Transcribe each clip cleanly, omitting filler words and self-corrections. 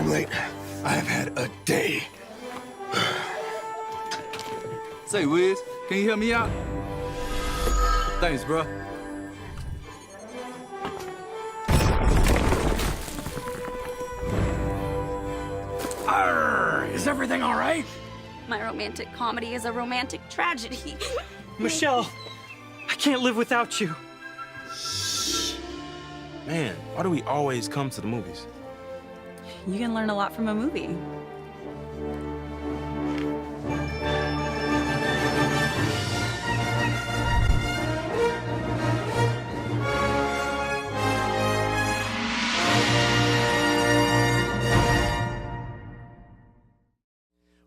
I'm late. I've had a day. Say, Wiz, can you help me out? Thanks, bro. Arr, is everything all right? My romantic comedy is a romantic tragedy. Michelle, I can't live without you. Man, why do we always come to the movies? You can learn a lot from a movie.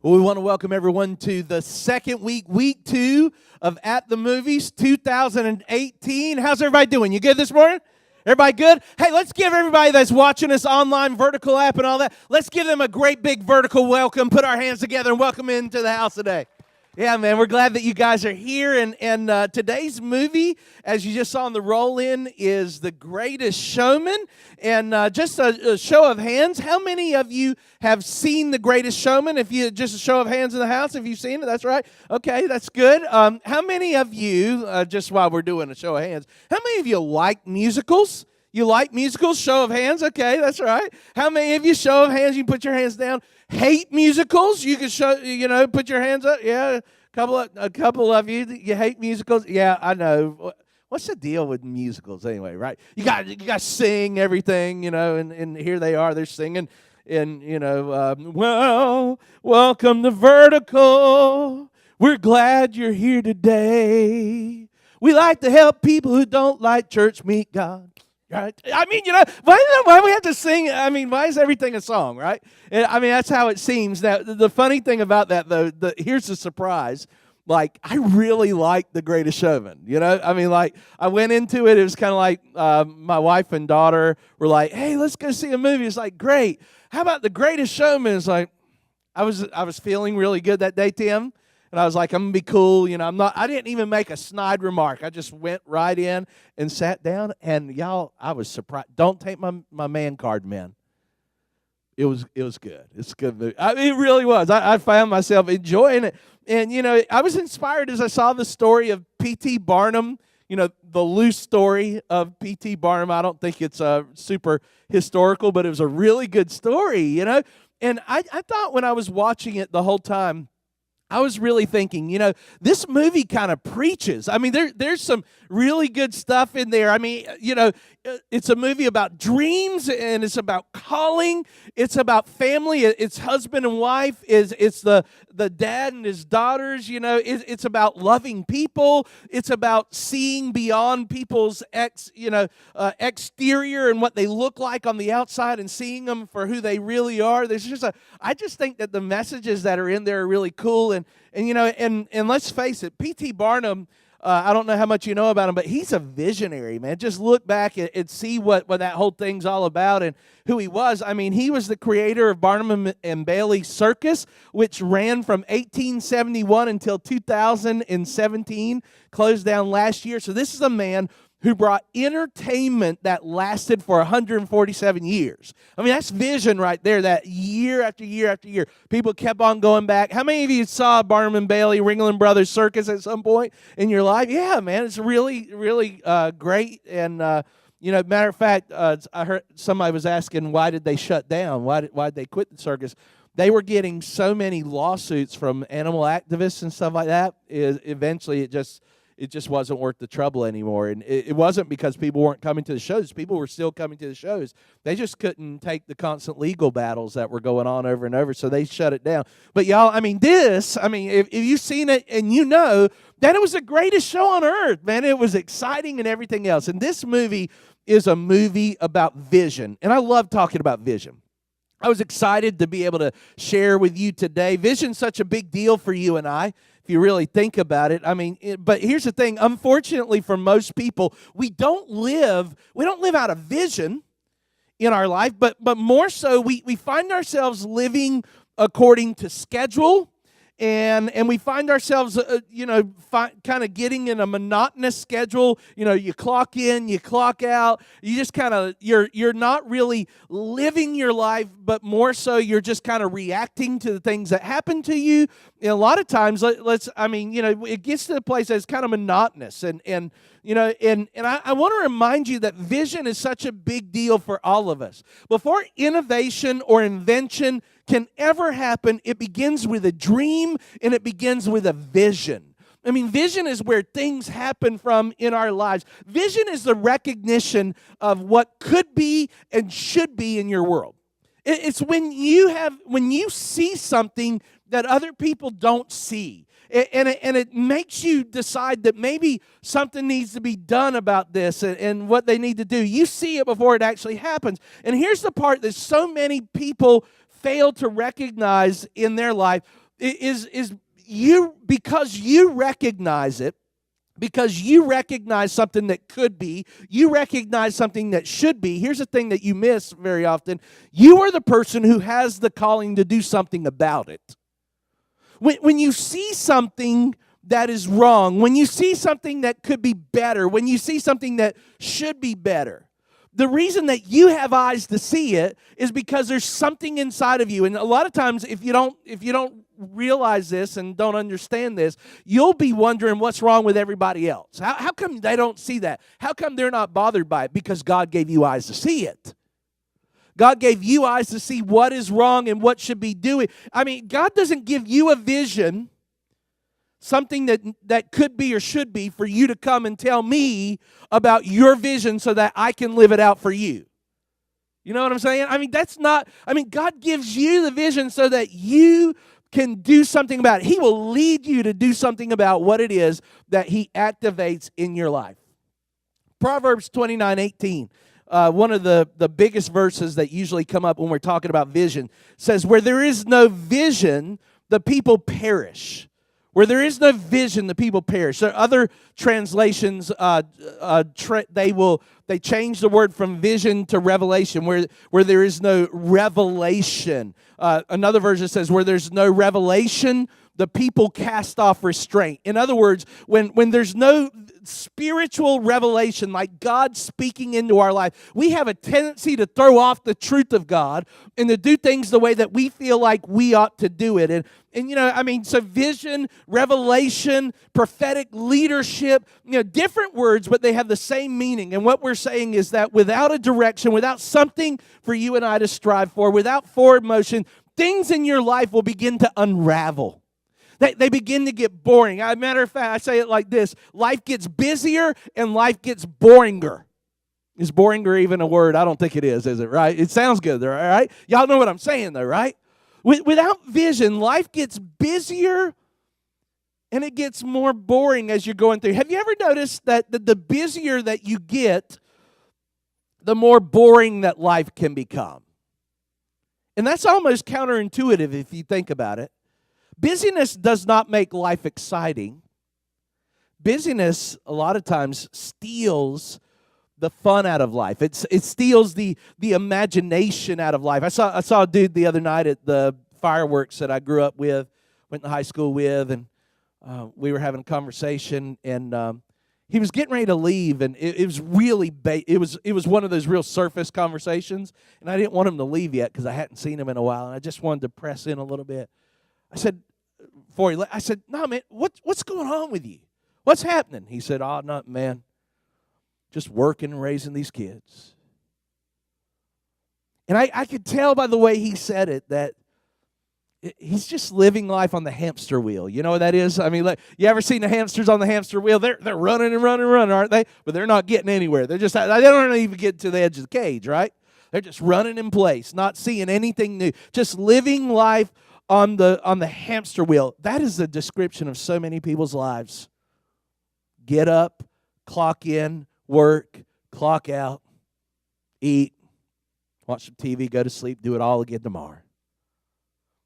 Well, we want to welcome everyone to the second week 2 of At the Movies 2018. How's everybody doing? You good this morning? Everybody good? Hey, let's give everybody that's watching us online, vertical app and all that, let's give them a great big vertical welcome. Put our hands together and welcome into the house today. Yeah, man, we're glad that you guys are here. And today's movie, as you just saw on the roll-in, is The Greatest Showman. And just a show of hands, how many of you have seen The Greatest Showman? If you just a show of hands in the house, if you've seen it, that's right. Okay, that's good. How many of you, just while we're doing a show of hands, how many of you like musicals? You like musicals? Show of hands. Okay, that's right. How many of you, show of hands, you can put your hands down, hate musicals? You can show, put your hands up. Yeah, a couple of you hate musicals. Yeah, I know. What's the deal with musicals anyway, right? You got to sing everything, and here they are, they're singing. And, well, welcome to Vertical. We're glad you're here today. We like to help people who don't like church meet God. Right? I mean, why do we have to sing? I mean, why is everything a song, right? I mean, that's how it seems. Now, the funny thing about that, though, here's the surprise. Like, I really like The Greatest Showman, I mean, like, I went into it, it was kind of like my wife and daughter were like, hey, let's go see a movie. It's like, great. How about The Greatest Showman? It's like, I was feeling really good that day, Tim. And I was like, I'm going to be cool. I didn't even make a snide remark. I just went right in and sat down. And y'all, I was surprised. Don't take my man card, man. It was good. It's a good movie. It really was. I found myself enjoying it. And, I was inspired as I saw the story of P.T. Barnum, the loose story of P.T. Barnum. I don't think it's super historical, but it was a really good story, And I thought when I was watching it the whole time, I was really thinking, this movie kind of preaches. I mean, there's some really good stuff in there. I mean, it's a movie about dreams, and it's about calling. It's about family. It's husband and wife. It's the dad and his daughters. It's about loving people. It's about seeing beyond people's exterior and what they look like on the outside, and seeing them for who they really are. I just think that the messages that are in there are really cool. And let's face it, P.T. Barnum, I don't know how much you know about him, but he's a visionary, man. Just look back and see what that whole thing's all about and who he was. I mean, he was the creator of Barnum and Bailey Circus, which ran from 1871 until 2017, closed down last year. So this is a man who brought entertainment that lasted for 147 years. I mean, that's vision right there, that year after year after year. People kept on going back. How many of you saw Barnum and Bailey, Ringling Brothers Circus at some point in your life? Yeah, man, it's really, really great. And, matter of fact, I heard somebody was asking, why did they shut down? Why did they quit the circus? They were getting so many lawsuits from animal activists and stuff like that. Eventually, it just wasn't worth the trouble anymore. And it wasn't because people weren't coming to the shows. People were still coming to the shows. They just couldn't take the constant legal battles that were going on over and over, so they shut it down. But y'all, if you've seen it and that it was the greatest show on earth, man. It was exciting and everything else. And this movie is a movie about vision. And I love talking about vision. I was excited to be able to share with you today. Vision's such a big deal for you and I, if you really think about it. I mean, but here's the thing. Unfortunately, for most people, we don't live out of vision in our life, but more so, we find ourselves living according to schedule and we find ourselves, kind of getting in a monotonous schedule. You clock in, you clock out. You just kind of you're not really living your life, but more so you're just kind of reacting to the things that happen to you. And a lot of times, it gets to the place that it's kind of monotonous, and I want to remind you that vision is such a big deal for all of us. Before innovation or invention can ever happen, it begins with a dream and it begins with a vision. I mean, vision is where things happen from in our lives. Vision is the recognition of what could be and should be in your world. It's when you see something that other people don't see. And it makes you decide that maybe something needs to be done about this and what they need to do. You see it before it actually happens. And here's the part that so many people fail to recognize in their life is because you recognize it, because you recognize something that could be, you recognize something that should be. Here's the thing that you miss very often. You are the person who has the calling to do something about it. When you see something that is wrong, when you see something that could be better, when you see something that should be better, the reason that you have eyes to see it is because there's something inside of you. And a lot of times, if you don't realize this and don't understand this, you'll be wondering what's wrong with everybody else. How come they don't see that? How come they're not bothered by it? Because God gave you eyes to see it. God gave you eyes to see what is wrong and what should be doing. I mean, God doesn't give you a vision, something that could be or should be, for you to come and tell me about your vision so that I can live it out for you. You know what I'm saying? God gives you the vision so that you can do something about it. He will lead you to do something about what it is that He activates in your life. Proverbs 29:18. One of the biggest verses that usually come up when we're talking about vision says, where there is no vision, the people perish. Where there is no vision, the people perish. So other translations, they change the word from vision to revelation, where there is no revelation. Another version says, where there's no revelation, the people cast off restraint. In other words, when there's no spiritual revelation, like God speaking into our life, we have a tendency to throw off the truth of God and to do things the way that we feel like we ought to do it. So vision, revelation, prophetic leadership, different words, but they have the same meaning. And what we're saying is that without a direction, without something for you and I to strive for, without forward motion, things in your life will begin to unravel. They begin to get boring. As a matter of fact, I say it like this: life gets busier and life gets boringer. Is boringer even a word? I don't think it is it, right? It sounds good, all right? Y'all know what I'm saying, though, right? Without vision, life gets busier and it gets more boring as you're going through. Have you ever noticed that the busier that you get, the more boring that life can become? And that's almost counterintuitive if you think about it. Busyness does not make life exciting. Busyness, a lot of times, steals the fun out of life. It steals the imagination out of life. I saw a dude the other night at the fireworks that I grew up with, went to high school with, and we were having a conversation, and he was getting ready to leave, and it was really it was one of those real surface conversations, and I didn't want him to leave yet because I hadn't seen him in a while, and I just wanted to press in a little bit. I said, no, man, what's going on with you? What's happening? He said, oh, nothing, man. Just working and raising these kids. And I could tell by the way he said it that he's just living life on the hamster wheel. You know what that is? I mean, like, you ever seen the hamsters on the hamster wheel? They're running and running and running, aren't they? But they're not getting anywhere. They don't even get to the edge of the cage, right? They're just running in place, not seeing anything new, just living life on the hamster wheel. That is the description of so many people's lives. Get up, clock in, work, clock out, eat, watch some TV, go to sleep, do it all again tomorrow.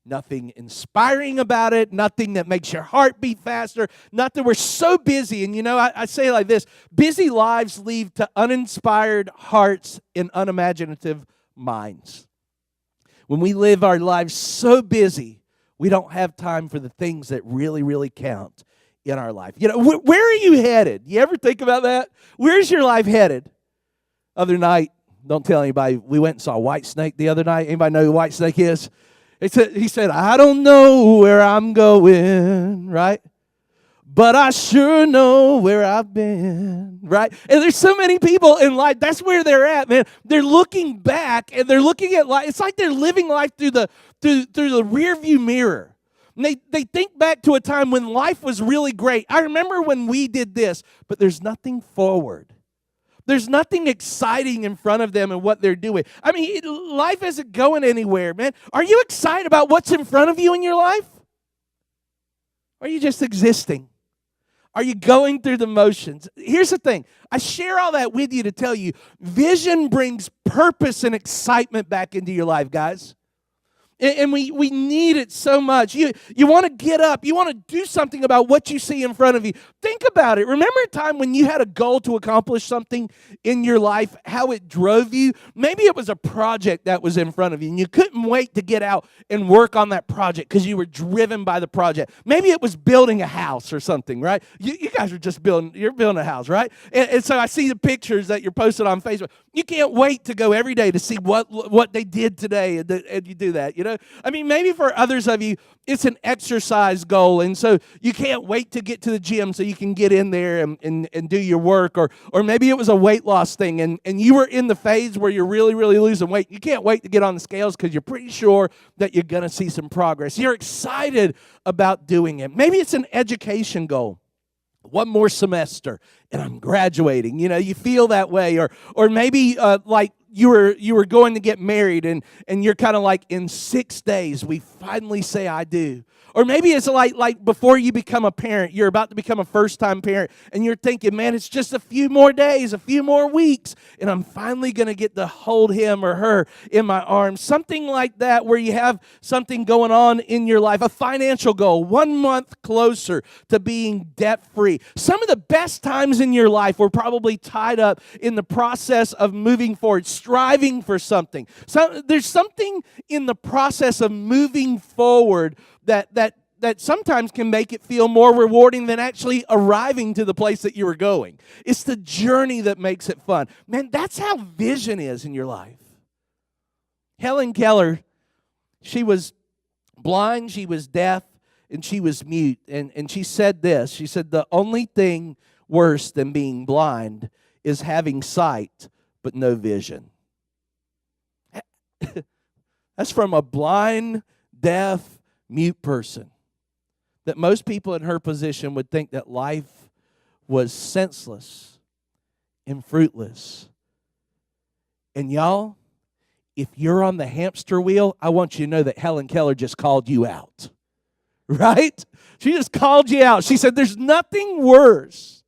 Nothing inspiring about it, nothing that makes your heart beat faster, nothing. We're so busy. And I say it like this: busy lives lead to uninspired hearts and unimaginative minds. When we live our lives so busy, We don't have time for the things that really, really count in our life. You know, where are you headed? You ever think about that? Where's your life headed? Other night, don't tell anybody, we went and saw Whitesnake the other night. Anybody know who Whitesnake is? He said, I don't know where I'm going, right? But I sure know where I've been, right? And there's so many people in life, that's where they're at, man. They're looking back and they're looking at life. It's like they're living life through the rearview mirror. And they think back to a time when life was really great. I remember when we did this, but there's nothing forward. There's nothing exciting in front of them and what they're doing. I mean, life isn't going anywhere, man. Are you excited about what's in front of you in your life? Or are you just existing? Are you going through the motions? Here's the thing. I share all that with you to tell you, vision brings purpose and excitement back into your life, guys. And we need it so much. You want to get up. You want to do something about what you see in front of you. Think about it. Remember a time when you had a goal to accomplish something in your life, how it drove you? Maybe it was a project that was in front of you, and you couldn't wait to get out and work on that project because you were driven by the project. Maybe it was building a house or something, right? You guys are just you're building a house, right? And so I see the pictures that you're posted on Facebook. You can't wait to go every day to see what they did today, and you do that, you know? I mean, maybe for others of you, it's an exercise goal, and so you can't wait to get to the gym so you can get in there and do your work, or maybe it was a weight loss thing, and you were in the phase where you're really, really losing weight. You can't wait to get on the scales because you're pretty sure that you're going to see some progress. You're excited about doing it. Maybe it's an education goal. One more semester and I'm graduating. You know, you feel that way. Or maybe like you were going to get married and you're kind of like, in 6 days we finally say I do. Or maybe it's like before you become a parent, you're about to become a first-time parent, and you're thinking, man, it's just a few more days, a few more weeks, and I'm finally going to get to hold him or her in my arms. Something like that, where you have something going on in your life, a financial goal, 1 month closer to being debt-free. Some of the best times in your life were probably tied up in the process of moving forward, striving for something. So there's something in the process of moving forward that sometimes can make it feel more rewarding than actually arriving to the place that you were going. It's the journey that makes it fun. Man, that's how vision is in your life. Helen Keller, she was blind, she was deaf, and she was mute. And she said this. She said, the only thing worse than being blind is having sight but no vision. That's from a blind, deaf, mute person. That most people in her position would think that life was senseless and fruitless. And y'all, if you're on the hamster wheel, I want you to know that Helen Keller just called you out. Right? She just called you out. She said there's nothing worse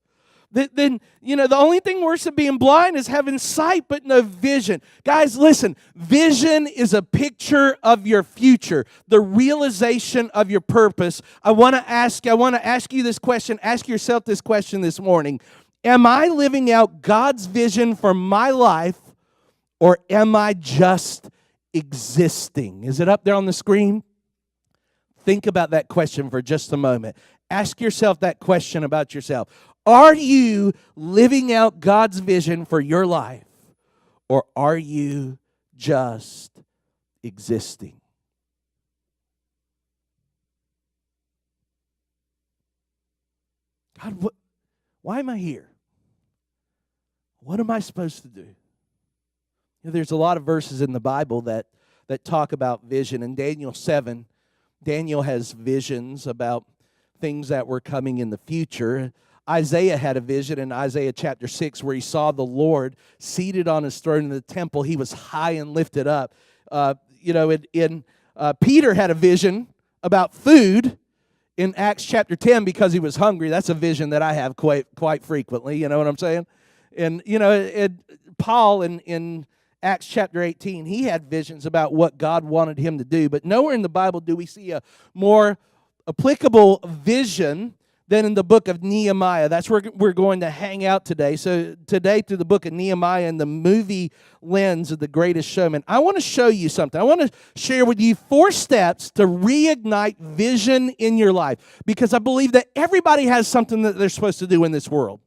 than, the only thing worse than being blind is having sight but no vision. Guys, listen, vision is a picture of your future, the realization of your purpose. I want to ask you this question, ask yourself this question this morning. Am I living out God's vision for my life, or am I just existing? Is it up there on the screen? Think about that question for just a moment. Ask yourself that question about yourself. Are you living out God's vision for your life, or are you just existing? God, why am I here? What am I supposed to do? There's a lot of verses in the Bible that talk about vision. In Daniel 7, Daniel has visions about things that were coming in the future. Isaiah had a vision in Isaiah chapter 6 where he saw the Lord seated on his throne in the temple. He was high and lifted up. Peter had a vision about food in Acts chapter 10 because he was hungry. That's a vision that I have quite frequently. You know what I'm saying? And, Paul in Acts chapter 18, he had visions about what God wanted him to do. But nowhere in the Bible do we see a more applicable vision than in the book of Nehemiah. That's where we're going to hang out today. So today, through the book of Nehemiah and the movie lens of The Greatest Showman, I want to show you something. I want to share with you 4 steps to reignite vision in your life, because I believe that everybody has something that they're supposed to do in this world.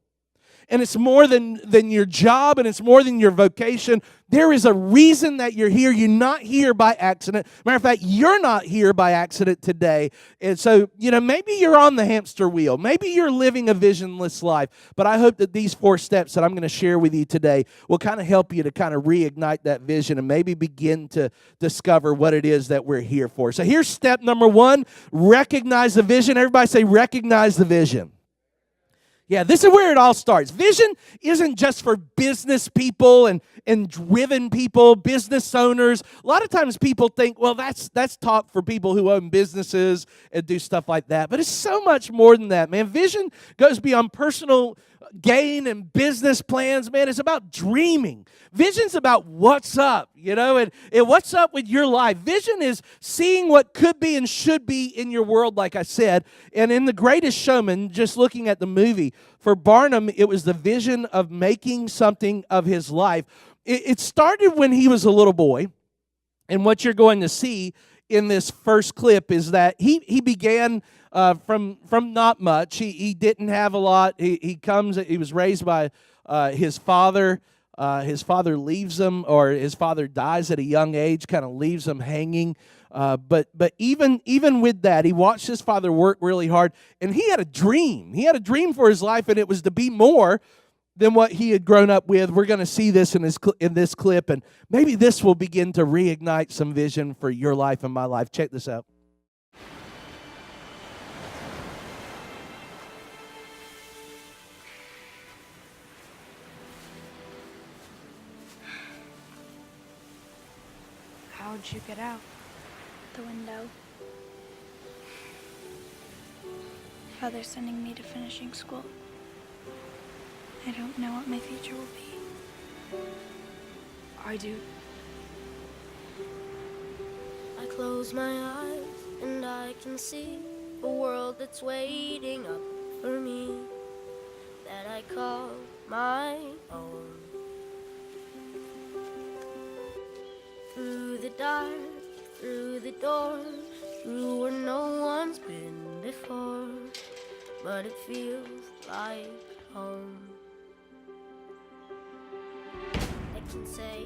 And it's more than your job, and it's more than your vocation. There is a reason that you're here. You're not here by accident. Matter of fact, you're not here by accident today. And so, maybe you're on the hamster wheel. Maybe you're living a visionless life. But I hope that these 4 steps that I'm going to share with you today will kind of help you to kind of reignite that vision and maybe begin to discover what it is that we're here for. So here's step number 1, recognize the vision. Everybody say, recognize the vision. Yeah, this is where it all starts. Vision isn't just for business people and driven people, business owners. A lot of times people think, well, that's taught for people who own businesses and do stuff like that. But it's so much more than that, man. Vision goes beyond personal gain and business plans, man. It's about dreaming. Vision's about what's up, and what's up with your life. Vision is seeing what could be and should be in your world, like I said. And in The Greatest Showman, just looking at the movie, for Barnum, it was the vision of making something of his life. It started when he was a little boy. And what you're going to see in this first clip is that he began from not much. He didn't have a lot. He was raised by his father. His father leaves him, or his father dies at a young age, kind of leaves him hanging. But even with that, he watched his father work really hard, and he had a dream. He had a dream for his life, and it was to be more than what he had grown up with. We're going to see this in this clip, and maybe this will begin to reignite some vision for your life and my life. Check this out. How'd you get out? The window. Father's sending me to finishing school. I don't know what my future will be. I do. I close my eyes and I can see a world that's waiting up for me, that I call my own. Through the dark, through the door, through where no one's been before, but it feels like home.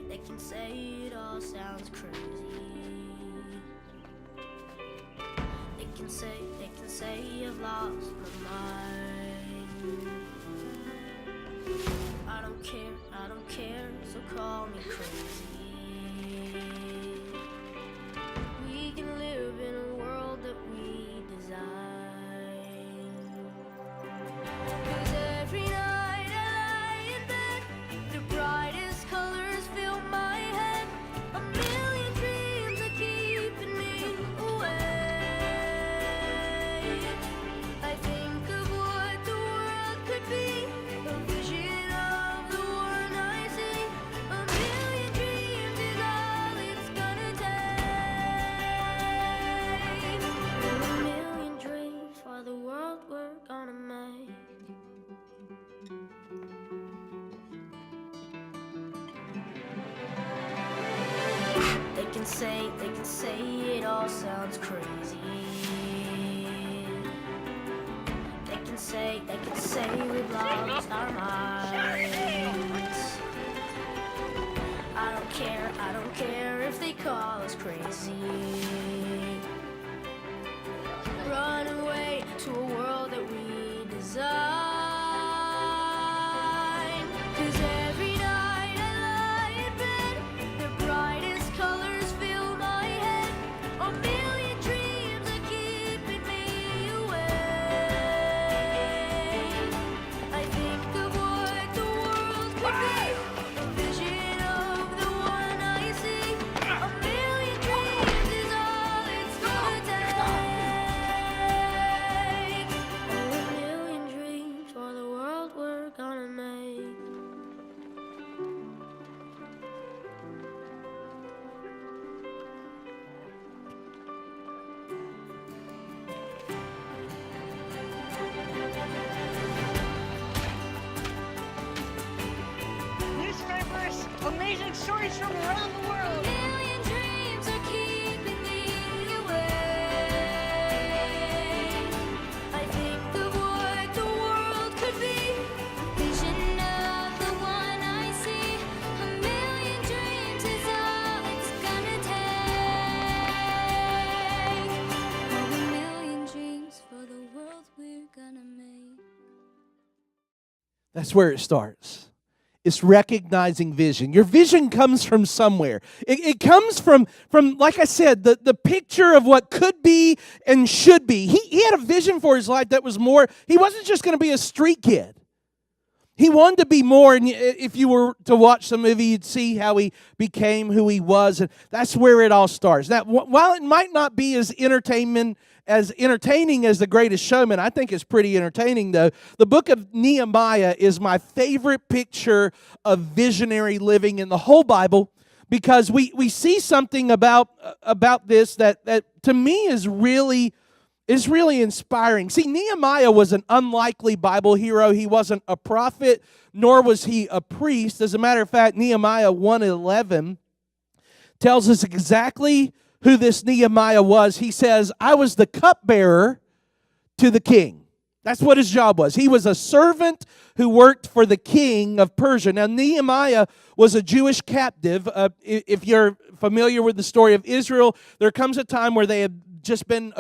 They can say it all sounds crazy. They can say I've lost my mind. I don't care, so call me crazy. We can live in a world that we design. 'Cause every night I lie in bed, the brightest colors fill my head. A million dreams are keeping me awake. I think of what the world could be, a vision of the one I see. A million dreams is all it's gonna take. A million dreams for the world we're gonna make. They can say it all sounds crazy. They can say we've lost our minds. I don't care if they call us crazy. Run away to a world that we design. 'Cause every night I lie in bed, the brightest colors fill my head. A million dreams are keeping me awake. I think of what the world could be, a vision of the one I see. A million dreams is all it's gonna take. Oh, a million dreams amazing stories from around the world. A million dreams are keeping me awake. I think of what the world could be, a vision of the one I see. A million dreams is all it's gonna take. Oh, a million dreams for the world we're gonna make. That's where it starts. It's recognizing vision. Your vision comes from somewhere. It comes from, like I said, the picture of what could be and should be. He had a vision for his life that was more. He wasn't just going to be a street kid. He wanted to be more, and if you were to watch the movie, you'd see how he became who he was, and that's where it all starts. Now, while it might not be as entertaining as The Greatest Showman, I think it's pretty entertaining, though. The book of Nehemiah is my favorite picture of visionary living in the whole Bible, because we see something about this that to me is really inspiring. See, Nehemiah was an unlikely Bible hero. He wasn't a prophet, nor was he a priest. As a matter of fact, Nehemiah 1:11 tells us exactly who this Nehemiah was. He says, I was the cupbearer to the king. That's what his job was. He was a servant who worked for the king of Persia. Now, Nehemiah was a Jewish captive. If you're familiar with the story of Israel, there comes a time where they had just been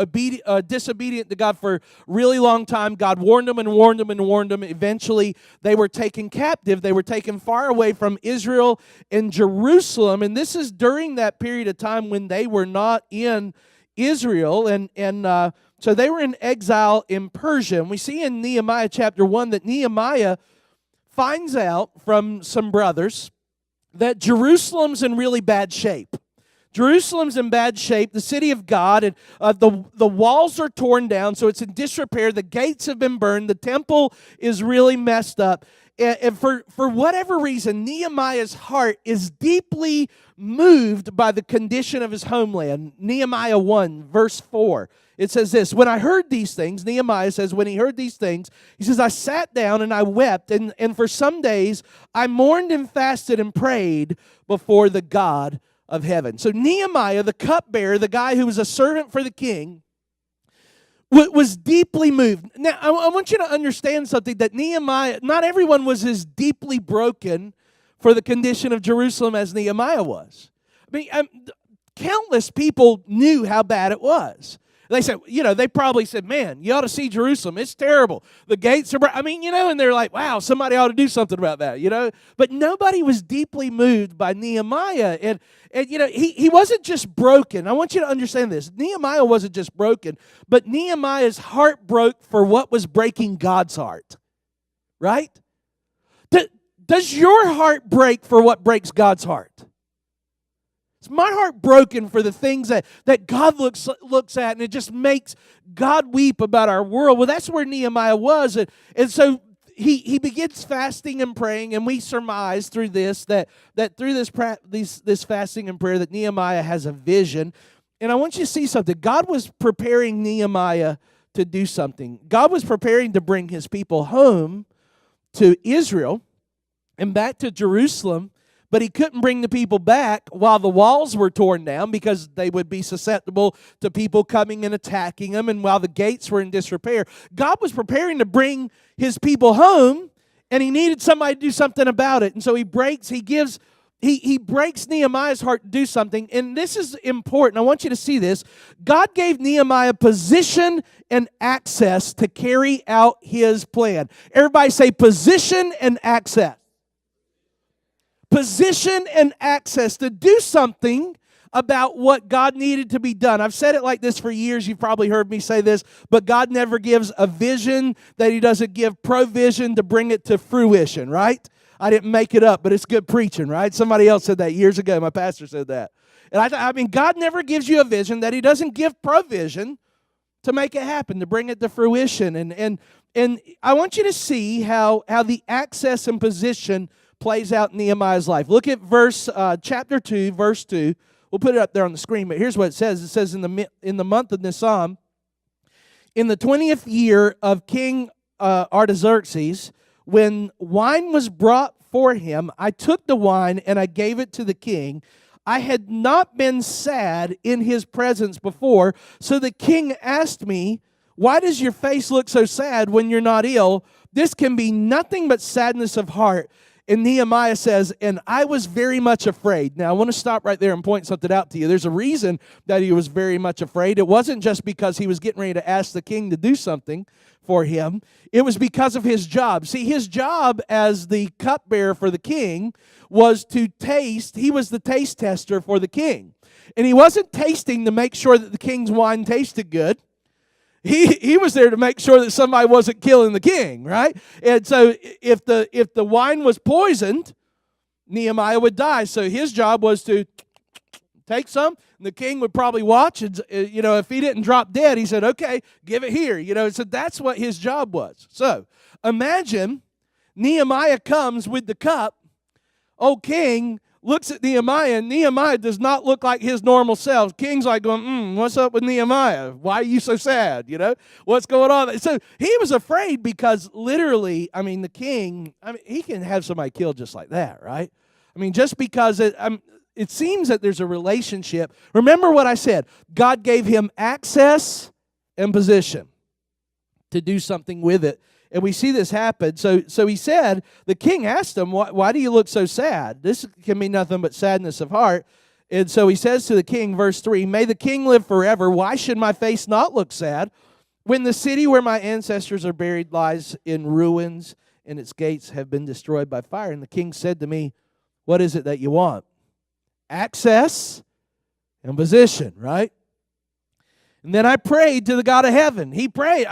disobedient to God for a really long time. God warned them and warned them and warned them. Eventually, they were taken captive. They were taken far away from Israel and Jerusalem. And this is during that period of time when they were not in Israel. And so they were in exile in Persia. And we see in Nehemiah chapter 1 that Nehemiah finds out from some brothers that Jerusalem's in really bad shape. Jerusalem's in bad shape, the city of God, and the walls are torn down, so it's in disrepair. The gates have been burned. The temple is really messed up. And for whatever reason, Nehemiah's heart is deeply moved by the condition of his homeland. Nehemiah 1, verse 4, it says this, when I heard these things, Nehemiah says, when he heard these things, he says, I sat down and I wept, and for some days I mourned and fasted and prayed before the God of heaven. So Nehemiah, the cupbearer, the guy who was a servant for the king, was deeply moved. Now, I want you to understand something, that Nehemiah, not everyone was as deeply broken for the condition of Jerusalem as Nehemiah was. I mean, countless people knew how bad it was. They said, they probably said, man, you ought to see Jerusalem. It's terrible. The gates are, and they're like, wow, somebody ought to do something about that, But nobody was deeply moved by Nehemiah. And he wasn't just broken. I want you to understand this. Nehemiah wasn't just broken, but Nehemiah's heart broke for what was breaking God's heart. Right? Does your heart break for what breaks God's heart? Is my heart broken for the things that God looks at, and it just makes God weep about our world? Well, that's where Nehemiah was. And so he begins fasting and praying, and we surmise through this that through this fasting and prayer that Nehemiah has a vision. And I want you to see something. God was preparing Nehemiah to do something. God was preparing to bring his people home to Israel and back to Jerusalem. But he couldn't bring the people back while the walls were torn down, because they would be susceptible to people coming and attacking them, and while the gates were in disrepair. God was preparing to bring his people home, and he needed somebody to do something about it. And so he breaks Nehemiah's heart to do something. And this is important. I want you to see this. God gave Nehemiah position and access to carry out his plan. Everybody say position and access. Position and access to do something about what God needed to be done. I've said it like this for years. You've probably heard me say this, but God never gives a vision that he doesn't give provision to bring it to fruition, right? I didn't make it up, but it's good preaching, right? Somebody else said that years ago. My pastor said that. And God never gives you a vision that he doesn't give provision to make it happen, to bring it to fruition. And I want you to see how the access and position plays out in Nehemiah's life. Look at chapter 2, verse 2. We'll put it up there on the screen, but here's what it says. It says, in the month of Nisan, in the 20th year of King Artaxerxes, when wine was brought for him. I took the wine and I gave it to the king. I had not been sad in his presence before, so the king asked me, why does your face look so sad when you're not ill? This can be nothing but sadness of heart. And Nehemiah says, and I was very much afraid. Now, I want to stop right there and point something out to you. There's a reason that he was very much afraid. It wasn't just because he was getting ready to ask the king to do something for him. It was because of his job. See, his job as the cupbearer for the king was to taste. He was the taste tester for the king. And he wasn't tasting to make sure that the king's wine tasted good. He was there to make sure that somebody wasn't killing the king, right? And so if the wine was poisoned, Nehemiah would die. So his job was to take some, and the king would probably watch. And if he didn't drop dead, he said, "Okay, give it here." So that's what his job was. So imagine Nehemiah comes with the cup. Old king looks at Nehemiah, and Nehemiah does not look like his normal self. King's like going, what's up with Nehemiah? Why are you so sad? What's going on? So he was afraid because literally, the king, he can have somebody killed just like that, right? Just because it seems that there's a relationship. Remember what I said. God gave him access and position to do something with it. And we see this happen. So he said, the king asked him, why do you look so sad? This can be nothing but sadness of heart. And so he says to the king, verse 3, may the king live forever. Why should my face not look sad when the city where my ancestors are buried lies in ruins and its gates have been destroyed by fire? And the king said to me, what is it that you want? Access and position, right? And then I prayed to the God of heaven. He prayed.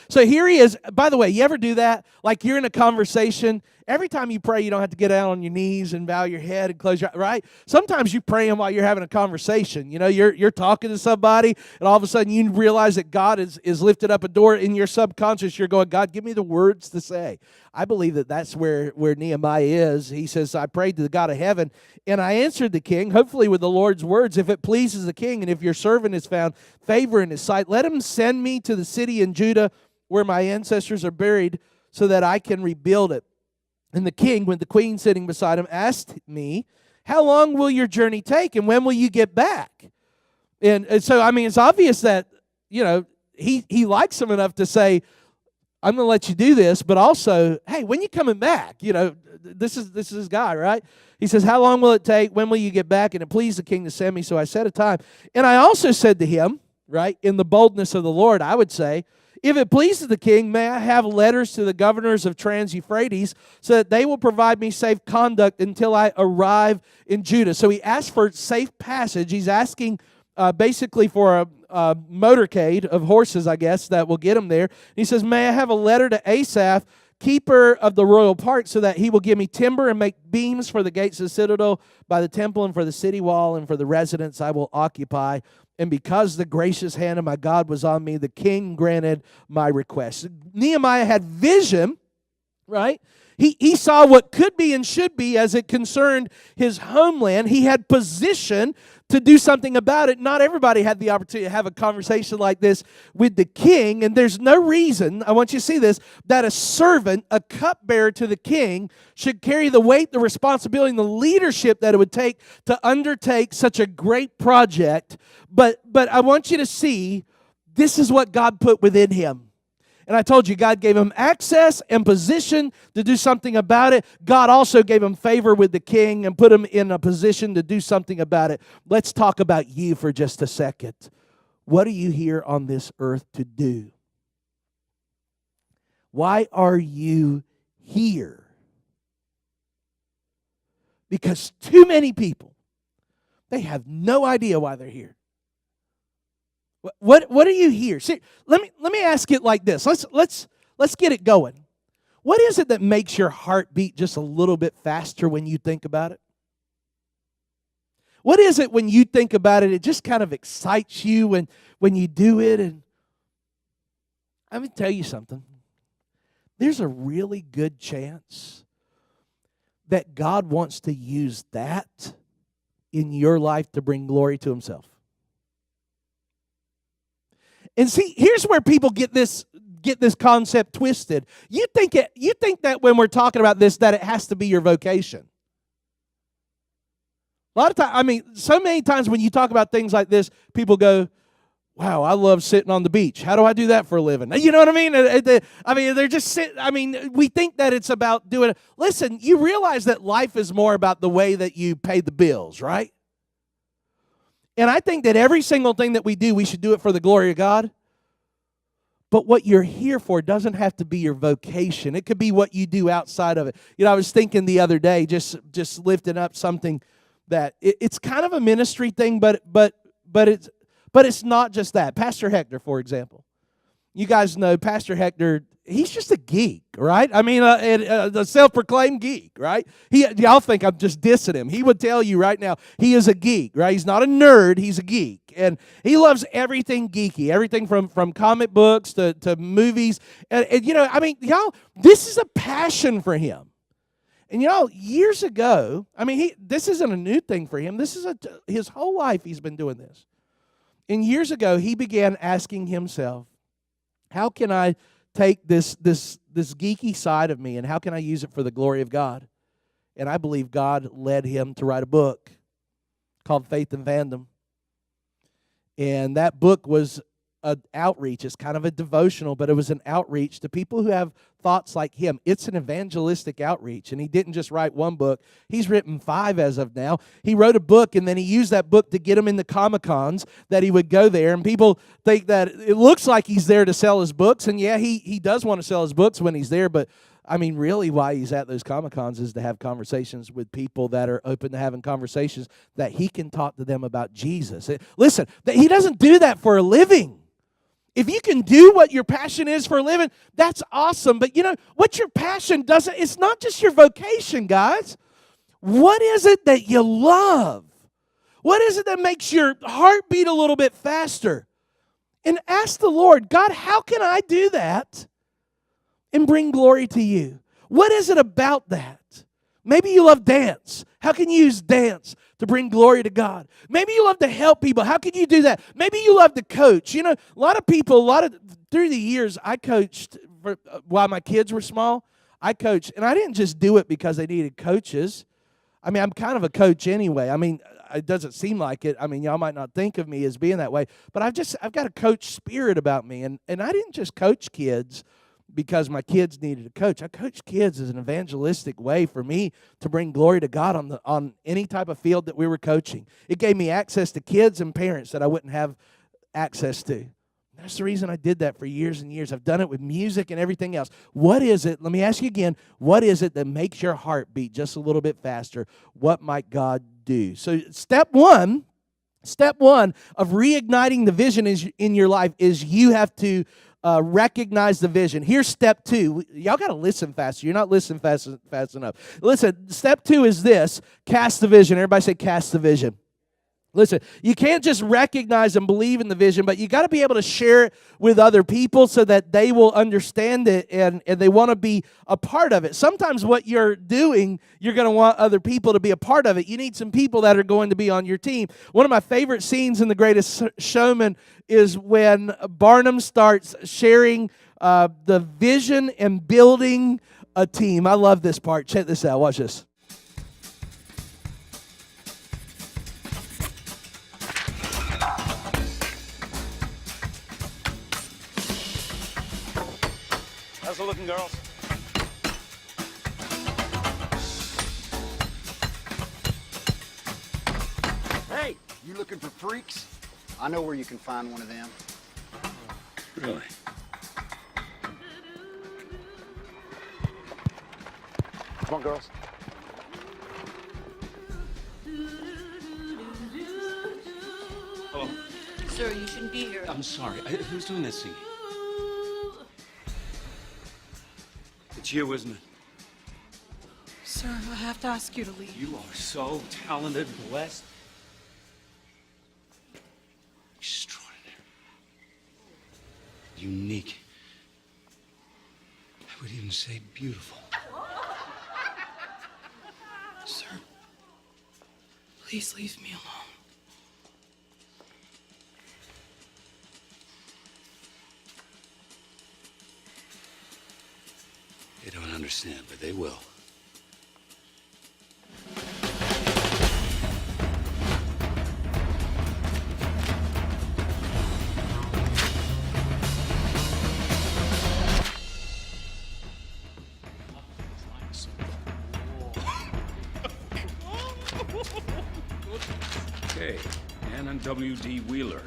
So here he is. By the way, you ever do that? Like you're in a conversation. Every time you pray, you don't have to get down on your knees and bow your head and close your eyes, right? Sometimes you praying while you're having a conversation. You're talking to somebody, and all of a sudden you realize that God is lifted up a door in your subconscious. You're going, God, give me the words to say. I believe that that's where Nehemiah is. He says, I prayed to the God of heaven, and I answered the king, hopefully with the Lord's words, if it pleases the king, and if your servant has found favor in his sight, let him send me to the city in Judah where my ancestors are buried so that I can rebuild it. And the king, with the queen sitting beside him, asked me, how long will your journey take, and when will you get back? And so, it's obvious that, he likes him enough to say, I'm going to let you do this, but also, hey, when you coming back? This is his guy, right? He says, how long will it take? When will you get back? And it pleased the king to send me, so I set a time. And I also said to him, right, in the boldness of the Lord, I would say, if it pleases the king, may I have letters to the governors of Trans-Euphrates so that they will provide me safe conduct until I arrive in Judah. So he asked for safe passage. He's asking basically for a motorcade of horses, I guess, that will get him there. He says, may I have a letter to Asaph, keeper of the royal park, so that he will give me timber and make beams for the gates of the citadel by the temple and for the city wall and for the residence I will occupy. And because the gracious hand of my God was on me, the king granted my request. Nehemiah had vision, right? He saw what could be and should be as it concerned his homeland. He had position to do something about it. Not everybody had the opportunity to have a conversation like this with the king. And there's no reason, I want you to see this, that a servant, a cupbearer to the king, should carry the weight, the responsibility, and the leadership that it would take to undertake such a great project. But I want you to see, this is what God put within him. And I told you, God gave him access and position to do something about it. God also gave him favor with the king and put him in a position to do something about it. Let's talk about you for just a second. What are you here on this earth to do? Why are you here? Because too many people, they have no idea why they're here. What are you here? See, let me ask it like this. Let's get it going. What is it that makes your heart beat just a little bit faster when you think about it? What is it when you think about it, it just kind of excites you when you do it? And I'm going to tell you something. There's a really good chance that God wants to use that in your life to bring glory to himself. And see, here's where people get this get this concept twisted. You think that when we're talking about this, that it has to be your vocation. A lot of times, so many times when you talk about things like this, people go, wow, I love sitting on the beach. How do I do that for a living? You know what I mean? They're just we think that it's about doing it. Listen, you realize that life is more about the way that you pay the bills, right? And I think that every single thing that we do, we should do it for the glory of God. But what you're here for doesn't have to be your vocation. It could be what you do outside of it. I was thinking the other day, just lifting up something that it's kind of a ministry thing, but it's not just that. Pastor Hector, for example. You guys know Pastor Hector, he's just a geek, right? A self-proclaimed geek, right? Y'all think I'm just dissing him. He would tell you right now, he is a geek, right? He's not a nerd, he's a geek. And he loves everything geeky, everything from comic books to movies. Y'all, this is a passion for him. And years ago, this isn't a new thing for him. This is his whole life he's been doing this. And years ago, he began asking himself, how can I take this geeky side of me and how can I use it for the glory of God? And I believe God led him to write a book called Faith and Fandom. And that book was an outreach. It's kind of a devotional, but it was an outreach to people who have thoughts like him. It's an evangelistic outreach, and he didn't just write one book. He's written 5 as of now. He wrote a book, and then he used that book to get him in the Comic-Cons that he would go there, and people think that it looks like he's there to sell his books, and yeah, he does want to sell his books when he's there, but really why he's at those Comic-Cons is to have conversations with people that are open to having conversations that he can talk to them about Jesus. Listen, he doesn't do that for a living. If you can do what your passion is for a living, that's awesome. But what your passion doesn't, it's not just your vocation, guys. What is it that you love? What is it that makes your heart beat a little bit faster? And ask the Lord, God, how can I do that and bring glory to you? What is it about that? Maybe you love dance. How can you use dance to bring glory to God? Maybe you love to help people. How can you do that? Maybe you love to coach. A lot of people, through the years, I coached while my kids were small. I coached, and I didn't just do it because they needed coaches. I'm kind of a coach anyway. It doesn't seem like it. Y'all might not think of me as being that way, but I've got a coach spirit about me, and I didn't just coach kids because my kids needed a coach. I coached kids as an evangelistic way for me to bring glory to God on any type of field that we were coaching. It gave me access to kids and parents that I wouldn't have access to. That's the reason I did that for years and years. I've done it with music and everything else. What is it? Let me ask you again. What is it that makes your heart beat just a little bit faster? What might God do? So step one of reigniting the vision in your life is you have to recognize the vision. Here's step 2. Y'all got to listen faster. You're not listening fast enough. Listen, step 2 is this. Cast the vision. Everybody say cast the vision. Listen, you can't just recognize and believe in the vision, but you got to be able to share it with other people so that they will understand it and they want to be a part of it. Sometimes what you're doing, you're going to want other people to be a part of it. You need some people that are going to be on your team. One of my favorite scenes in The Greatest Showman is when Barnum starts sharing the vision and building a team. I love this part. Check this out. Watch this. How's it looking, girls? Hey, you looking for freaks? I know where you can find one of them. Really? Come on, girls. Oh. Sir, you shouldn't be here. I'm sorry. Who's doing this singing? It's you, isn't it? Sir, I have to ask you to leave. You are so talented, blessed. Extraordinary. Unique. I would even say beautiful. Sir, please leave me alone. understand, but they will. Okay, Ann and W.D. Wheeler.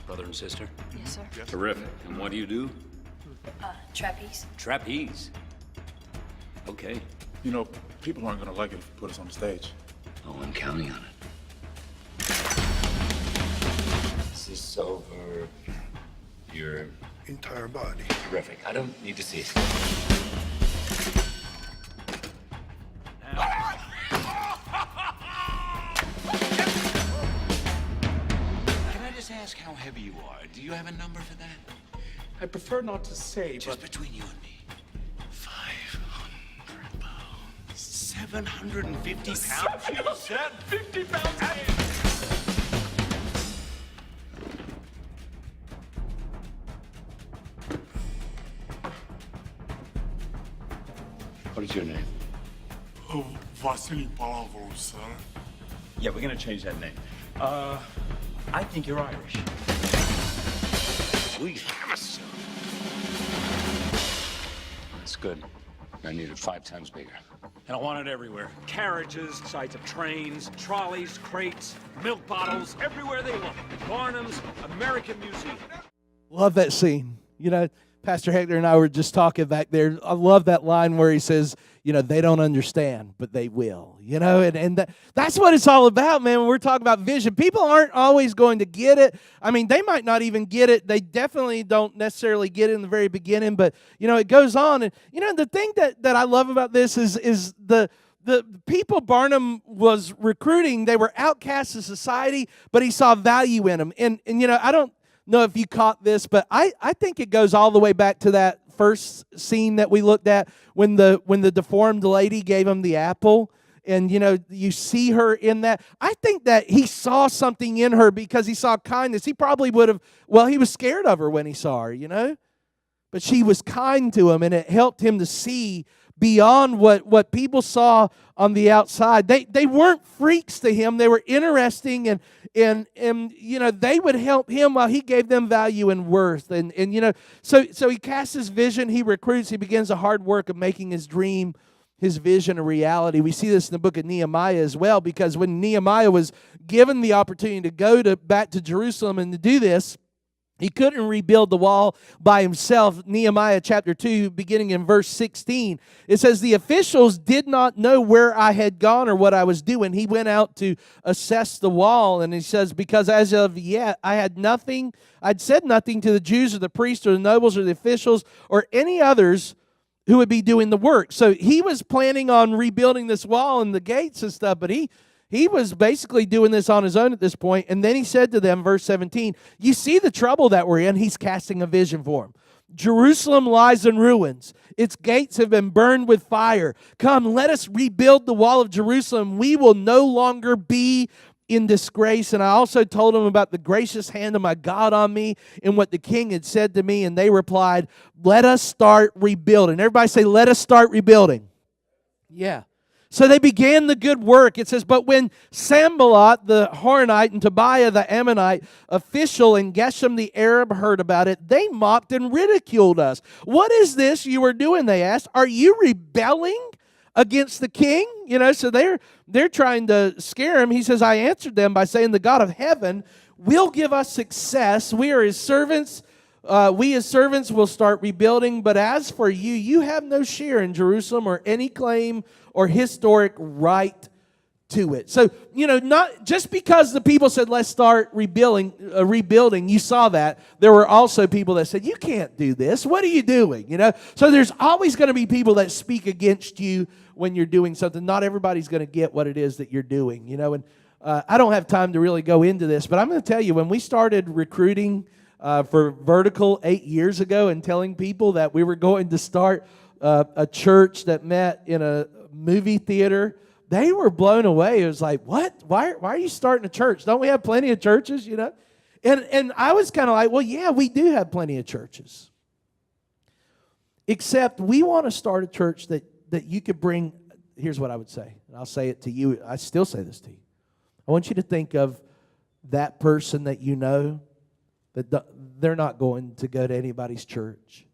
Brother and sister? Yes, sir. Terrific. And what do you do? Trapeze. Trapeze. Okay. You know, people aren't gonna like it if you put us on the stage. Oh, I'm counting on it. Is this over your Entire body. terrific? I don't need to see it. Can I just ask how heavy you are? Do you have a number for that? I prefer not to say, Just between you and me. 500 pounds. 750 pounds? You said 50 pounds. What is your name? Vasily Palavro, sir. Yeah, we're gonna change that name. I think you're Irish. We have a son. That's good. I need it 5 times bigger. And I want it everywhere. Carriages, sides of trains, trolleys, crates, milk bottles, everywhere they look. Barnum's, American Museum. Love that scene. You know, Pastor Hector and I were just talking back there. I love that line where he says, you know, they don't understand, but they will. You know, and that's what it's all about, man, when we're talking about vision. People aren't always going to get it. I mean, they might not even get it. They definitely don't necessarily get it in the very beginning, but, you know, it goes on. And, you know, the thing that I love about this is the people Barnum was recruiting, they were outcasts of society, but he saw value in them. And you know, I don't know if you caught this, but I think it goes all the way back to that first scene that we looked at when the deformed lady gave him the apple. And, you know, you see her in that. I think that he saw something in her because he saw kindness. He probably would have, well, he was scared of her when he saw her, you know. But she was kind to him, and it helped him to see beyond what people saw on the outside. They weren't freaks to him. They were interesting, and you know, they would help him while he gave them value and worth. And you know, so he casts his vision, he recruits, he begins the hard work of making his dream, his vision, a reality. We see this in the book of Nehemiah as well, because when Nehemiah was given the opportunity to go back to Jerusalem and to do this, he couldn't rebuild the wall by himself. Nehemiah chapter 2, beginning in verse 16, it says, the officials did not know where I had gone or what I was doing. He went out to assess the wall, and he says, because as of yet I had nothing, I'd said nothing to the Jews or the priests or the nobles or the officials or any others who would be doing the work. So he was planning on rebuilding this wall and the gates and stuff, but he was basically doing this on his own at this point. And then he said to them, verse 17, you see the trouble that we're in? He's casting a vision for them. Jerusalem lies in ruins. Its gates have been burned with fire. Come, let us rebuild the wall of Jerusalem. We will no longer be in disgrace. And I also told him about the gracious hand of my God on me and what the king had said to me. And they replied, let us start rebuilding. Everybody say, let us start rebuilding. Yeah. So they began the good work. It says, but when Sanballat the Horonite and Tobiah the Ammonite official and Geshem the Arab heard about it, they mocked and ridiculed us. What is this you are doing, they asked. Are you rebelling against the king? You know, so they're trying to scare him. He says, I answered them by saying, the God of heaven will give us success. We are his servants. We as servants will start rebuilding. But as for you, you have no share in Jerusalem or any claim or historic right to it. So, you know, not just because the people said, let's start rebuilding, you saw that. There were also people that said, you can't do this. What are you doing? You know, so there's always going to be people that speak against you when you're doing something. Not everybody's going to get what it is that you're doing, you know. And I don't have time to really go into this, but I'm going to tell you, when we started recruiting for Vertical 8 years ago and telling people that we were going to start a church that met in a movie theater, they were blown away. It was like, what? Why are you starting a church? Don't we have plenty of churches, you know? And I was kind of like, well, yeah, we do have plenty of churches. Except we want to start a church that you could bring. Here's what I would say, and I'll say it to you. I still say this to you. I want you to think of that person that you know that they're not going to go to anybody's church.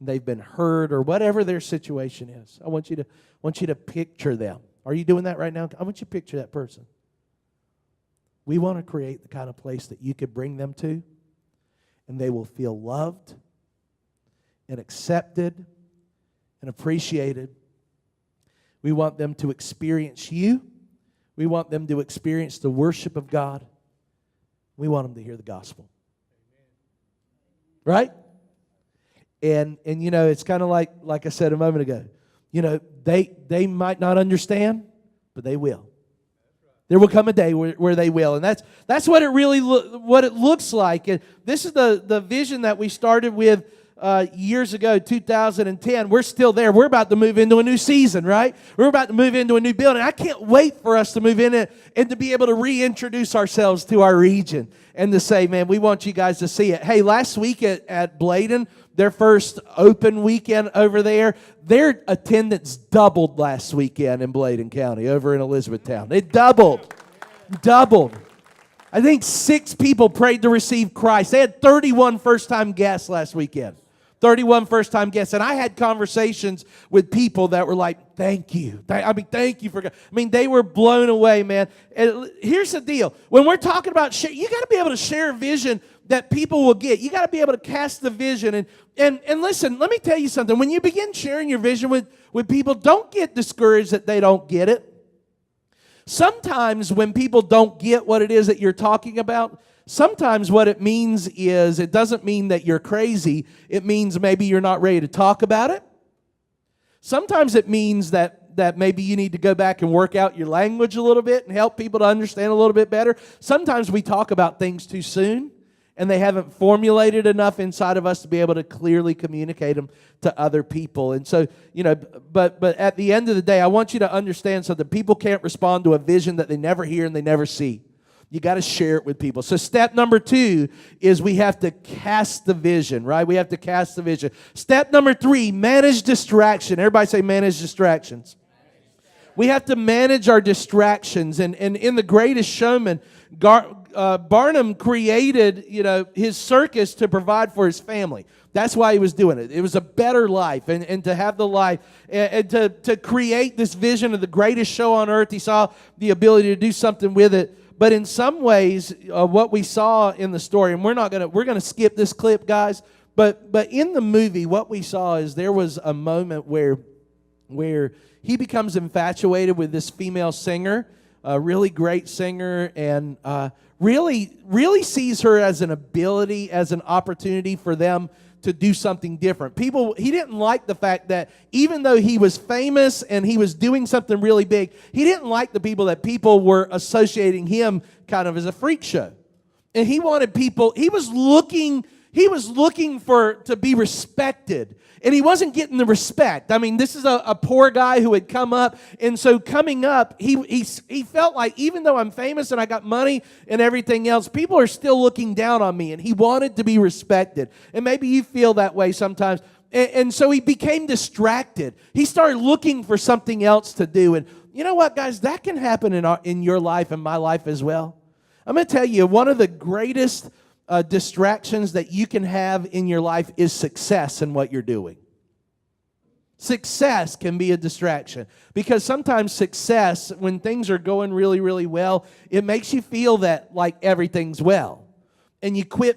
They've been hurt or whatever their situation is. I want you to picture them. Are you doing that right now? I want you to picture that person. We want to create the kind of place that you could bring them to, and they will feel loved and accepted and appreciated. We want them to experience you. We want them to experience the worship of God. We want them to hear the gospel. Right? And you know, it's kind of like I said a moment ago. You know, they might not understand, but they will. There will come a day where they will, and that's what it really what it looks like. And this is the vision that we started with years ago, 2010. We're still there. We're about to move into a new season, right? We're about to move into a new building. I can't wait for us to move in it and to be able to reintroduce ourselves to our region and to say, man, we want you guys to see it. Hey, last week at Bladen, their first open weekend over there, their attendance doubled last weekend in Bladen County over in Elizabethtown. It doubled. I think 6 people prayed to receive Christ. They had 31 first-time guests last weekend. 31 first-time guests. And I had conversations with people that were like, thank you. Thank you for God. They were blown away, man. And here's the deal. When we're talking about share, you got to be able to share a vision that people will get. You got to be able to cast the vision. And listen, let me tell you something. When you begin sharing your vision with people, don't get discouraged that they don't get it. Sometimes when people don't get what it is that you're talking about, sometimes what it means is it doesn't mean that you're crazy. It means maybe you're not ready to talk about it. Sometimes it means that maybe you need to go back and work out your language a little bit and help people to understand a little bit better. Sometimes we talk about things too soon, and they haven't formulated enough inside of us to be able to clearly communicate them to other people. And so, you know, but at the end of the day, I want you to understand something. People can't respond to a vision that they never hear and they never see. You got to share it with people. So step number 2 is we have to cast the vision, right? We have to cast the vision. Step number 3, manage distraction. Everybody say manage distractions. We have to manage our distractions. And in The Greatest Showman, Barnum created, you know, his circus to provide for his family. That's why he was doing it. It was a better life, and to have the life, and to create this vision of the greatest show on earth. He saw the ability to do something with it. But in some ways, what we saw in the story, and we're gonna skip this clip, guys. But in the movie, what we saw is there was a moment where he becomes infatuated with this female singer, a really great singer, and really sees her as an ability, as an opportunity for them to do something different. He didn't like the fact that even though he was famous and he was doing something really big, he didn't like the people that people were associating him kind of as a freak show. And he wanted people, he was looking to be respected. And he wasn't getting the respect. This is a poor guy who had come up. And so coming up, he felt like even though I'm famous and I got money and everything else, people are still looking down on me. And he wanted to be respected. And maybe you feel that way sometimes. And so he became distracted. He started looking for something else to do. And you know what, guys? That can happen in your life and my life as well. I'm going to tell you, one of the greatest distractions that you can have in your life is success in what you're doing. Success can be a distraction because sometimes success, when things are going really, really well, it makes you feel that like everything's well. And you quit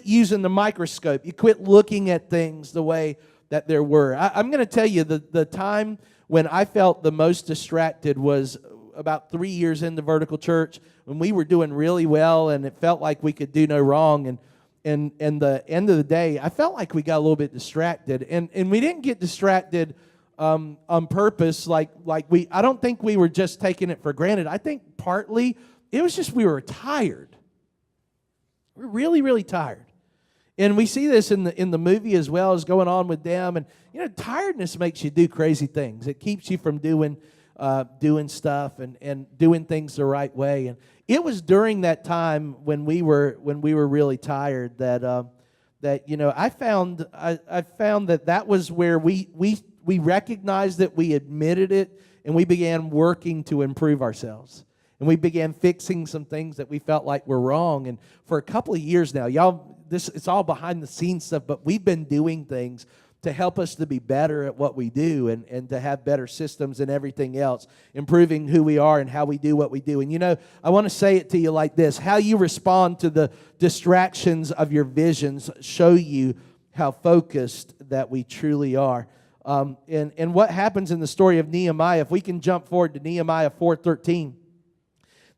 using the microscope. You quit looking at things the way that there were. I'm going to tell you the time when I felt the most distracted was about 3 years into Vertical Church, when we were doing really well and it felt like we could do no wrong. And the end of the day, I felt like we got a little bit distracted. And we didn't get distracted on purpose. I don't think we were just taking it for granted. I think partly it was just we were tired. We were really, really tired. And we see this in the movie as well as going on with them. And, you know, tiredness makes you do crazy things. It keeps you from doing stuff and doing things the right way. And it was during that time when we were really tired that that, I found that was where we recognized that, we admitted it, and we began working to improve ourselves. And we began fixing some things that we felt like were wrong. And for a couple of years now, y'all, it's all behind the scenes stuff, but we've been doing things to help us to be better at what we do, and to have better systems and everything else, improving who we are and how we do what we do. And I want to say it to you like this: how you respond to the distractions of your visions show you how focused that we truly are. And what happens in the story of Nehemiah, if we can jump forward to Nehemiah 4:13.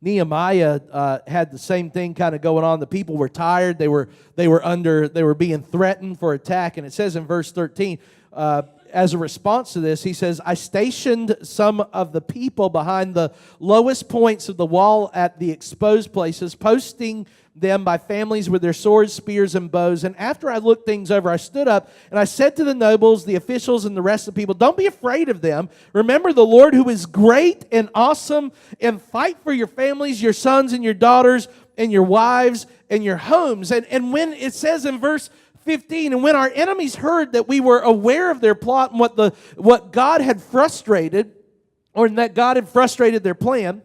Nehemiah had the same thing kind of going on. The people were tired. They were being threatened for attack. And it says in verse 13, as a response to this, he says, I stationed some of the people behind the lowest points of the wall at the exposed places, posting them by families with their swords, spears, and bows. And after I looked things over, I stood up and I said to the nobles, the officials, and the rest of the people, don't be afraid of them. Remember the Lord who is great and awesome, and fight for your families, your sons and your daughters, and your wives and your homes. And when it says in verse 15, and when our enemies heard that we were aware of their plot and what God had frustrated, or that God had frustrated their plan,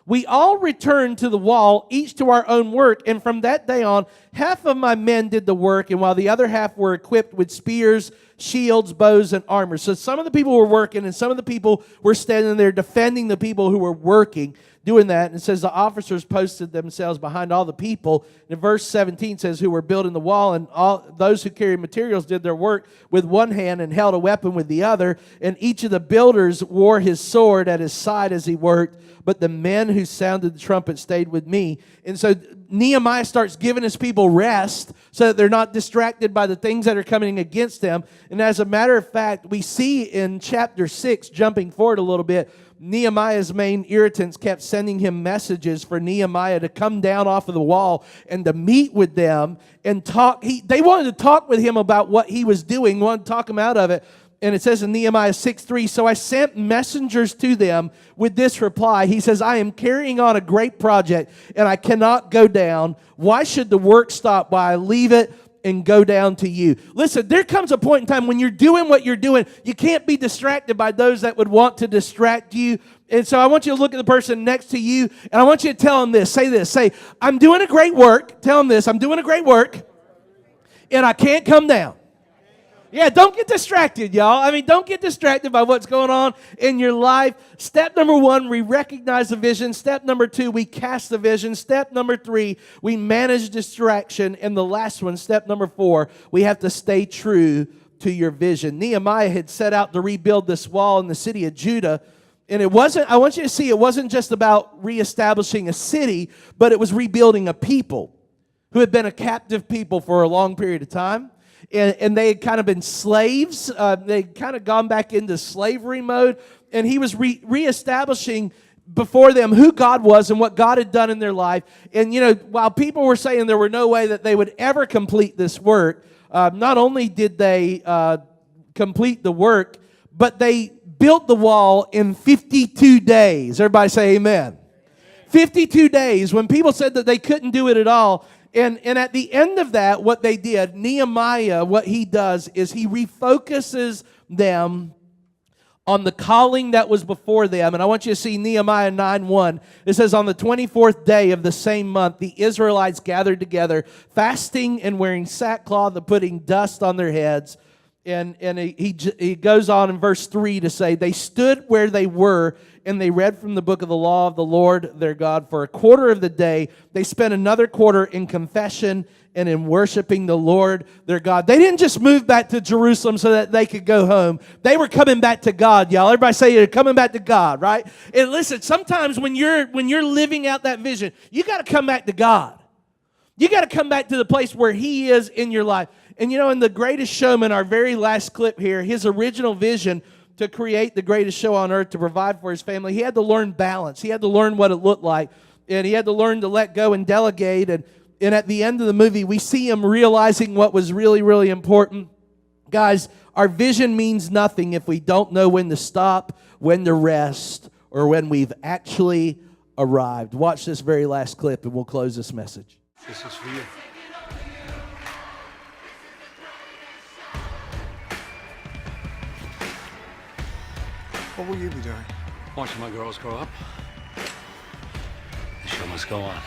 we all returned to the wall, each to our own work. And from that day on, half of my men did the work, and while the other half were equipped with spears, shields, bows, and armor. So some of the people were working, and some of the people were standing there defending the people who were working, doing that. And it says the officers posted themselves behind all the people. And verse 17 says, who were building the wall, and all those who carried materials did their work with one hand and held a weapon with the other. And each of the builders wore his sword at his side as he worked. But the men who sounded the trumpet stayed with me. And so Nehemiah starts giving his people rest so that they're not distracted by the things that are coming against them. And as a matter of fact, we see in chapter 6, jumping forward a little bit, Nehemiah's main irritants kept sending him messages for Nehemiah to come down off of the wall and to meet with them and talk. They wanted to talk with him about what he was doing, wanted to talk him out of it. And it says in Nehemiah 6:3, so I sent messengers to them with this reply. He says, I am carrying on a great project, and I cannot go down. Why should the work stop while I leave it and go down to you? Listen, there comes a point in time when you're doing what you're doing, you can't be distracted by those that would want to distract you. And so I want you to look at the person next to you, and I want you to tell them this. Say, I'm doing a great work. Tell them this, I'm doing a great work, and I can't come down. Yeah, don't get distracted, y'all. I mean, don't get distracted by what's going on in your life. Step number 1, we recognize the vision. Step number 2, we cast the vision. Step number 3, we manage distraction. And the last one, step number 4, we have to stay true to your vision. Nehemiah had set out to rebuild this wall in the city of Judah. And it wasn't, I want you to see, it wasn't just about reestablishing a city, but it was rebuilding a people who had been a captive people for a long period of time. And they had kind of been slaves. They'd kind of gone back into slavery mode. And he was reestablishing before them who God was and what God had done in their life. And, while people were saying there were no way that they would ever complete this work, not only did they complete the work, but they built the wall in 52 days. Everybody say amen. 52 days. When people said that they couldn't do it at all, and at the end of that, what they did, Nehemiah, what he does is he refocuses them on the calling that was before them. And I want you to see Nehemiah 9:1. It says, on the 24th day of the same month, the Israelites gathered together, fasting and wearing sackcloth and putting dust on their heads. And he goes on in verse 3 to say, they stood where they were, and they read from the book of the law of the Lord their God for a quarter of the day. They spent another quarter in confession and in worshiping the Lord their God. They didn't just move back to Jerusalem so that they could go home. They were coming back to God, y'all. Everybody say you're coming back to God, right? And listen, sometimes when you're living out that vision, you got to come back to God. You got to come back to the place where He is in your life. And in The Greatest Showman, our very last clip here, his original vision to create the greatest show on earth, to provide for his family, he had to learn balance. He had to learn what it looked like. And he had to learn to let go and delegate. And at the end of the movie, we see him realizing what was really, really important. Guys, our vision means nothing if we don't know when to stop, when to rest, or when we've actually arrived. Watch this very last clip and we'll close this message. This is for you. What will you be doing? Watching my girls grow up. The show must go on.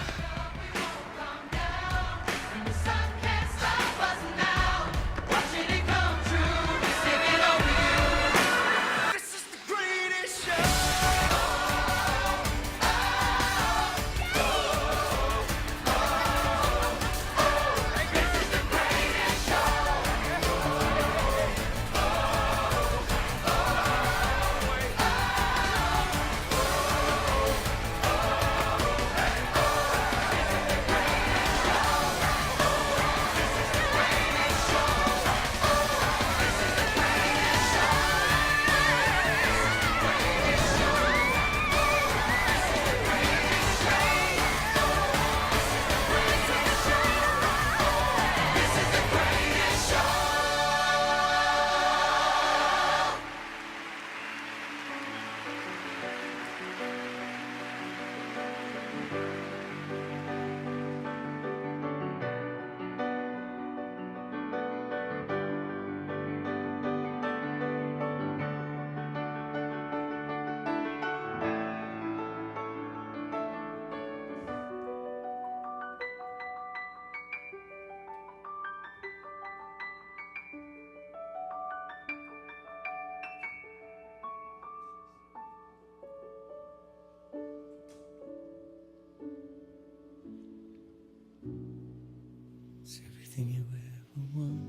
It's everything you ever want.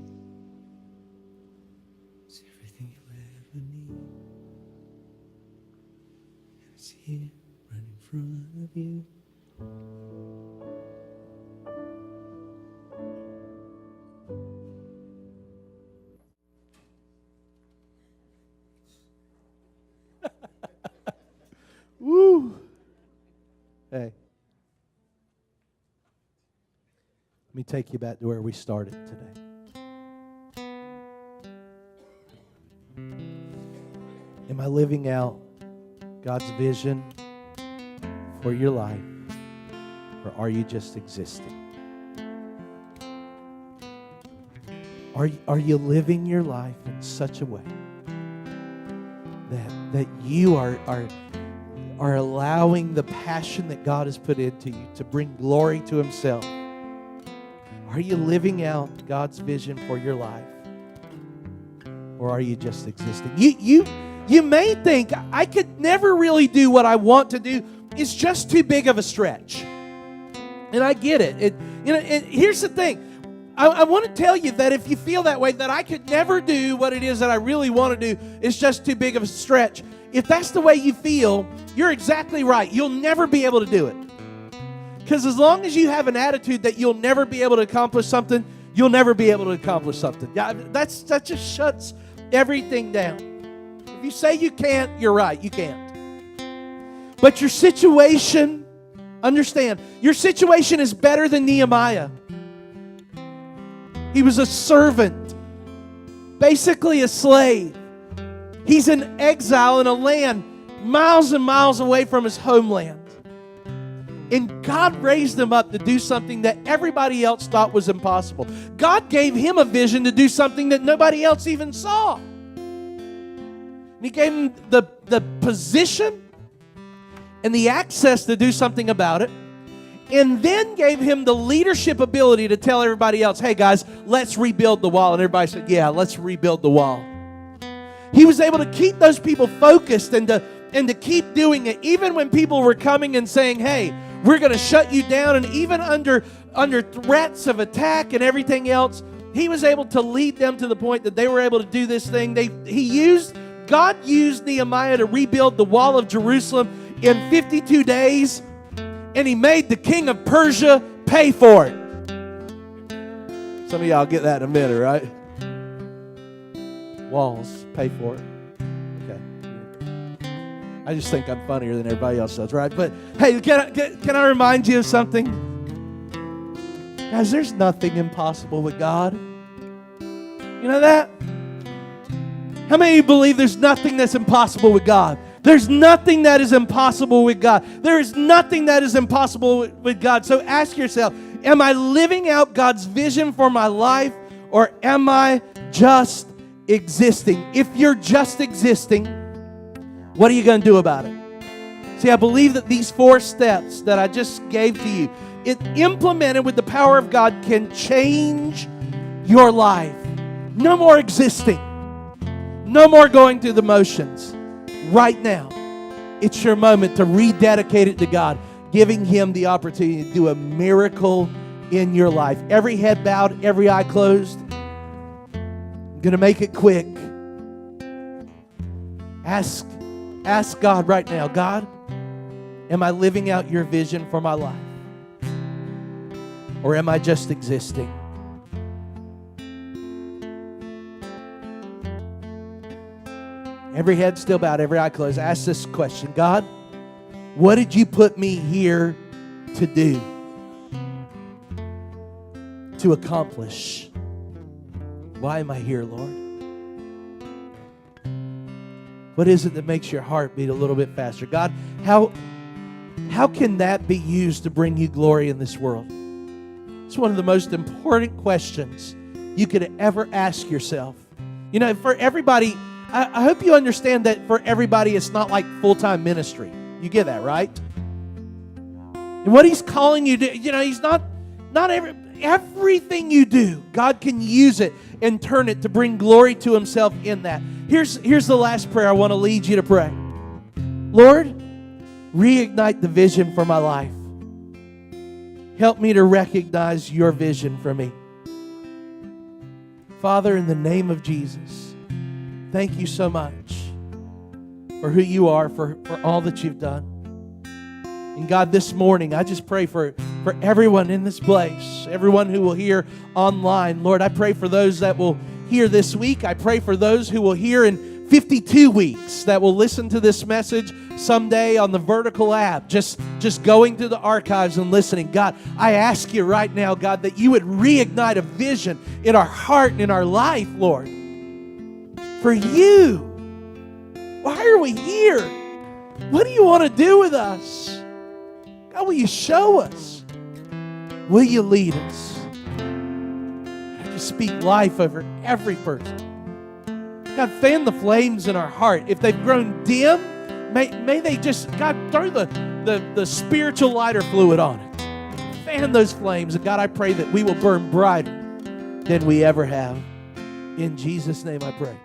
It's everything you ever need. And it's here right in front of you. Woo! Hey. Let me take you back to where we started today. Am I living out God's vision for your life, or are you just existing? Are you living your life in such a way that you are allowing the passion that God has put into you to bring glory to Himself? Are you living out God's vision for your life? Or are you just existing? You may think, I could never really do what I want to do. It's just too big of a stretch. And I get it. And here's the thing. I want to tell you that if you feel that way, that I could never do what it is that I really want to do, it's just too big of a stretch. If that's the way you feel, you're exactly right. You'll never be able to do it. Because as long as you have an attitude that you'll never be able to accomplish something, you'll never be able to accomplish something. Yeah, that just shuts everything down. If you say you can't, you're right, you can't. But your situation, understand, your situation is better than Nehemiah. He was a servant, basically a slave. He's in exile in a land miles and miles away from his homeland. And God raised him up to do something that everybody else thought was impossible. God gave him a vision to do something that nobody else even saw. And He gave him the position and the access to do something about it. And then gave him the leadership ability to tell everybody else, hey guys, let's rebuild the wall. And everybody said, yeah, let's rebuild the wall. He was able to keep those people focused and to keep doing it, even when people were coming and saying, hey, we're going to shut you down. And even under threats of attack and everything else, he was able to lead them to the point that they were able to do this thing. God used Nehemiah to rebuild the wall of Jerusalem in 52 days, and he made the king of Persia pay for it. Some of y'all get that in a minute, right? Walls pay for it. Okay. I just think I'm funnier than everybody else does, right? But hey, can I remind you of something? Guys, there's nothing impossible with God. You know that? How many of you believe there's nothing that's impossible with God? There's nothing that is impossible with God. There is nothing that is impossible with God. So ask yourself, am I living out God's vision for my life, or am I just existing? If you're just existing, What are you going to do about it? See, I believe that these 4 steps that I just gave to you, it implemented with the power of God, can change your life. No more existing. No more going through the motions. Right now, it's your moment to rededicate it to God, giving Him the opportunity to do a miracle in your life. Every head bowed, every eye closed. I'm going to make it quick. Ask God right now, God, am I living out your vision for my life? Or am I just existing? Every head still bowed, every eye closed. Ask this question. God, what did you put me here to do? To accomplish? Why am I here, Lord? What is it that makes your heart beat a little bit faster? God, how can that be used to bring you glory in this world? It's one of the most important questions you could ever ask yourself. You know, for everybody, I hope you understand that for everybody, it's not like full-time ministry. You get that, right? And what He's calling you to, you know, He's not everything you do, God can use it and turn it to bring glory to Himself in that. Here's the last prayer I want to lead you to pray. Lord, reignite the vision for my life. Help me to recognize your vision for me. Father, in the name of Jesus, thank you so much for who you are, for all that you've done. And God, this morning, I just pray for everyone in this place, everyone who will hear online. Lord, I pray for those that will hear this week. I pray for those who will hear in 52 weeks, that will listen to this message someday on the Vertical app, just going through the archives and listening. God, I ask you right now, God, that you would reignite a vision in our heart and in our life, Lord, for you. Why are we here? What do you want to do with us? God, will you show us? Will you lead us? I just speak life over every person. God, fan the flames in our heart. If they've grown dim, may they just, God, throw the spiritual lighter fluid on it. Fan those flames. And God, I pray that we will burn brighter than we ever have. In Jesus' name I pray.